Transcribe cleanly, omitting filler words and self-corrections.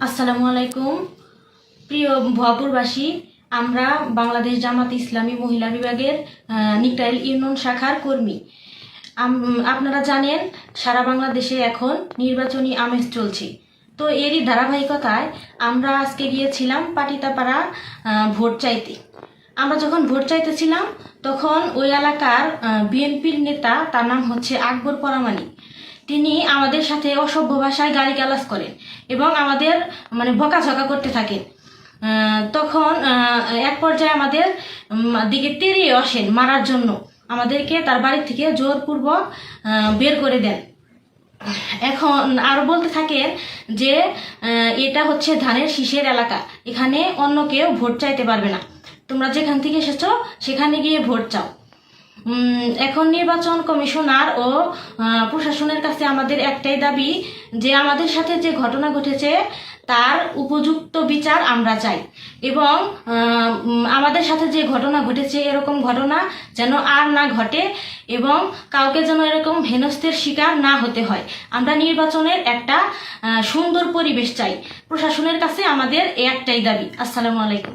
আসসালামু আলাইকুম প্রিয় ভপুরবাসী। আমরা বাংলাদেশ জামাত ইসলামী মহিলা বিভাগের নিকটাইল ইউনিয়ন শাখার কর্মী। আপনারা জানেন সারা বাংলাদেশে এখন নির্বাচনী আমেজ চলছে। তো এরই ধারাবাহিকতায় আমরা আজকে গিয়েছিলাম পাটিতাপাড়া ভোট চাইতে। আমরা যখন ভোট চাইতেছিলাম তখন ওই এলাকার বিএনপির নেতা, তার নাম হচ্ছে আকবর পরামানিক, তিনি আমাদের সাথে অসভ্য ভাষায় গালিগালাজ করেন এবং আমাদের বকাঝকা করতে থাকেন। তখন এক পর্যায়ে আমাদের দিকে তেড়িয়ে আসেন মারার জন্য, আমাদেরকে তার বাড়ি থেকে জোরপূর্বক বের করে দেন। এখন আরও বলতে থাকেন যে এটা হচ্ছে ধানের শীষের এলাকা, এখানে অন্য কেউ ভোট চাইতে পারবে না, তোমরা যেখান থেকে এসেছো সেখানে গিয়ে ভোট চাও। এখন নির্বাচন কমিশনার ও প্রশাসনের কাছে আমাদের একটাই দাবি যে আমাদের সাথে যে ঘটনা ঘটেছে তার উপযুক্ত বিচার আমরা চাই এবং আমাদের সাথে যে ঘটনা ঘটেছে এরকম ঘটনা যেন আর না ঘটে এবং কাউকে যেন এরকম হেনস্থের শিকার না হতে হয়। আমরা নির্বাচনের একটা সুন্দর পরিবেশ চাই। প্রশাসনের কাছে আমাদের একটাই দাবি। আসসালামু আলাইকুম।